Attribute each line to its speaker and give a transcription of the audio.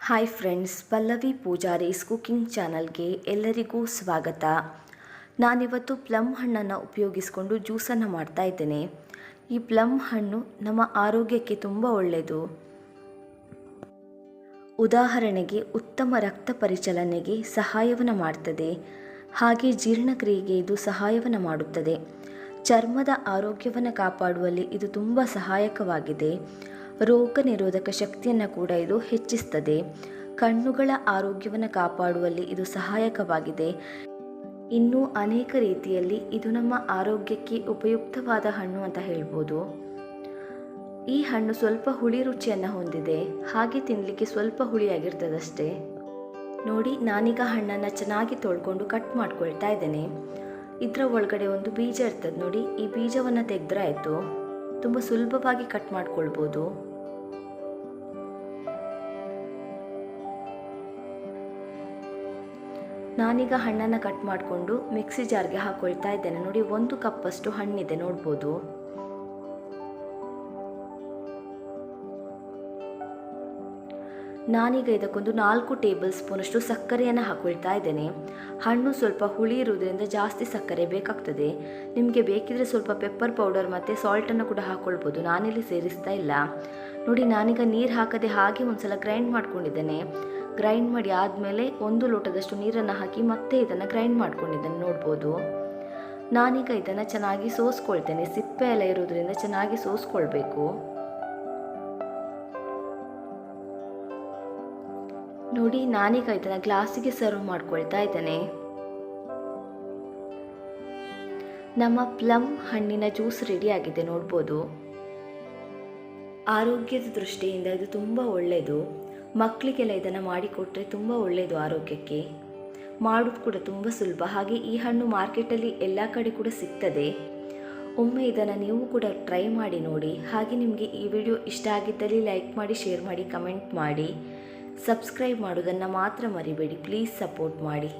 Speaker 1: Hi friends, Pallavi ಪೂಜಾರೀಸ್ cooking ಚಾನಲ್ಗೆ ಎಲ್ಲರಿಗೂ ಸ್ವಾಗತ. ನಾನಿವತ್ತು ಪ್ಲಮ್ ಹಣ್ಣನ್ನು ಉಪಯೋಗಿಸಿಕೊಂಡು ಜ್ಯೂಸನ್ನು ಮಾಡ್ತಾ ಇದ್ದೇನೆ. ಈ ಪ್ಲಮ್ ಹಣ್ಣು ನಮ್ಮ ಆರೋಗ್ಯಕ್ಕೆ ತುಂಬ ಒಳ್ಳೆಯದು. ಉದಾಹರಣೆಗೆ ಉತ್ತಮ ರಕ್ತ ಪರಿಚಲನೆಗೆ ಸಹಾಯವನ್ನು ಮಾಡ್ತದೆ, ಹಾಗೆ ಜೀರ್ಣಕ್ರಿಯೆಗೆ ಇದು ಸಹಾಯವನ್ನು ಮಾಡುತ್ತದೆ. ಚರ್ಮದ ಆರೋಗ್ಯವನ್ನು ಕಾಪಾಡುವಲ್ಲಿ ಇದು ತುಂಬ ಸಹಾಯಕವಾಗಿದೆ. ರೋಗ ನಿರೋಧಕ ಶಕ್ತಿಯನ್ನು ಕೂಡ ಇದು ಹೆಚ್ಚಿಸ್ತದೆ. ಕಣ್ಣುಗಳ ಆರೋಗ್ಯವನ್ನು ಕಾಪಾಡುವಲ್ಲಿ ಇದು ಸಹಾಯಕವಾಗಿದೆ. ಇನ್ನೂ ಅನೇಕ ರೀತಿಯಲ್ಲಿ ಇದು ನಮ್ಮ ಆರೋಗ್ಯಕ್ಕೆ ಉಪಯುಕ್ತವಾದ ಹಣ್ಣು ಅಂತ ಹೇಳ್ಬೋದು. ಈ ಹಣ್ಣು ಸ್ವಲ್ಪ ಹುಳಿ ರುಚಿಯನ್ನು ಹೊಂದಿದೆ, ಹಾಗೆ ತಿನ್ನಲಿಕ್ಕೆ ಸ್ವಲ್ಪ ಹುಳಿಯಾಗಿರ್ತದಷ್ಟೇ. ನೋಡಿ, ನಾನೀಗ ಹಣ್ಣನ್ನು ಚೆನ್ನಾಗಿ ತೊಳ್ಕೊಂಡು ಕಟ್ ಮಾಡ್ಕೊಳ್ತಾ ಇದ್ದೇನೆ. ಇದರ ಒಳಗಡೆ ಒಂದು ಬೀಜ ಇರ್ತದೆ ನೋಡಿ, ಈ ಬೀಜವನ್ನು ತೆಗೆದ್ರೆ ಆಯಿತು. ತುಂಬ ಸುಲಭವಾಗಿ ಕಟ್ ಮಾಡ್ಕೊಳ್ಬೋದು. ನಾನೀಗ ಹಣ್ಣನ್ನು ಕಟ್ ಮಾಡಿಕೊಂಡು ಮಿಕ್ಸಿ ಜಾರ್ಗೆ ಹಾಕೊಳ್ತಾ ಇದ್ದೇನೆ. ನೋಡಿ, 1 ಕಪ್ಪಷ್ಟು ಹಣ್ಣಿದೆ ನೋಡ್ಬೋದು. ನಾನೀಗ ಇದಕ್ಕೊಂದು 4 ಟೇಬಲ್ ಸ್ಪೂನಷ್ಟು ಸಕ್ಕರೆಯನ್ನು ಹಾಕೊಳ್ತಾ ಇದ್ದೇನೆ. ಹಣ್ಣು ಸ್ವಲ್ಪ ಹುಳಿ ಇರುವುದರಿಂದ ಜಾಸ್ತಿ ಸಕ್ಕರೆ ಬೇಕಾಗ್ತದೆ. ನಿಮಗೆ ಬೇಕಿದ್ರೆ ಸ್ವಲ್ಪ ಪೆಪ್ಪರ್ ಪೌಡರ್ ಮತ್ತು ಸಾಲ್ಟನ್ನು ಕೂಡ ಹಾಕ್ಕೊಳ್ಬೋದು. ನಾನಿಲ್ಲಿ ಸೇರಿಸ್ತಾ ಇಲ್ಲ. ನೋಡಿ, ನಾನೀಗ ನೀರು ಹಾಕದೆ ಹಾಗೆ ಒಂದ್ಸಲ ಗ್ರೈಂಡ್ ಮಾಡ್ಕೊಂಡಿದ್ದೇನೆ. ಗ್ರೈಂಡ್ ಮಾಡಿ ಆದಮೇಲೆ 1 ಲೋಟದಷ್ಟು ನೀರನ್ನು ಹಾಕಿ ಮತ್ತೆ ಇದನ್ನು ಗ್ರೈಂಡ್ ಮಾಡ್ಕೊಂಡಿದ್ದೇನೆ ನೋಡ್ಬೋದು. ನಾನೀಗ ಇದನ್ನು ಚೆನ್ನಾಗಿ ಸೋಸ್ಕೊಳ್ತೇನೆ. ಸಿಪ್ಪೆ ಎಲ್ಲ ಇರೋದ್ರಿಂದ ಚೆನ್ನಾಗಿ ಸೋಸ್ಕೊಳ್ಬೇಕು. ನೋಡಿ, ನಾನೀಗ ಇದನ್ನು ಗ್ಲಾಸಿಗೆ ಸರ್ವ್ ಮಾಡ್ಕೊಳ್ತಾ ಇದ್ದೇನೆ. ನಮ್ಮ ಪ್ಲಮ್ ಹಣ್ಣಿನ ಜ್ಯೂಸ್ ರೆಡಿ ಆಗಿದೆ ನೋಡ್ಬೋದು. ಆರೋಗ್ಯದ ದೃಷ್ಟಿಯಿಂದ ಇದು ತುಂಬ ಒಳ್ಳೆಯದು. ಮಕ್ಕಳಿಗೆಲ್ಲ ಇದನ್ನು ಮಾಡಿಕೊಟ್ರೆ ತುಂಬ ಒಳ್ಳೆಯದು ಆರೋಗ್ಯಕ್ಕೆ. ಮಾಡೋದು ಕೂಡ ತುಂಬ ಸುಲಭ. ಹಾಗೆ ಈ ಹಣ್ಣು ಮಾರ್ಕೆಟಲ್ಲಿ ಎಲ್ಲ ಕಡೆ ಕೂಡ ಸಿಗ್ತದೆ. ಒಮ್ಮೆ ಇದನ್ನು ನೀವು ಕೂಡ ಟ್ರೈ ಮಾಡಿ ನೋಡಿ. ಹಾಗೆ ನಿಮಗೆ ಈ ವಿಡಿಯೋ ಇಷ್ಟ ಆಗಿದ್ದಲ್ಲಿ ಲೈಕ್ ಮಾಡಿ, ಶೇರ್ ಮಾಡಿ, ಕಮೆಂಟ್ ಮಾಡಿ. ಸಬ್ಸ್ಕ್ರೈಬ್ ಮಾಡೋದನ್ನು ಮಾತ್ರ ಮರಿಬೇಡಿ. ಪ್ಲೀಸ್ ಸಪೋರ್ಟ್ ಮಾಡಿ.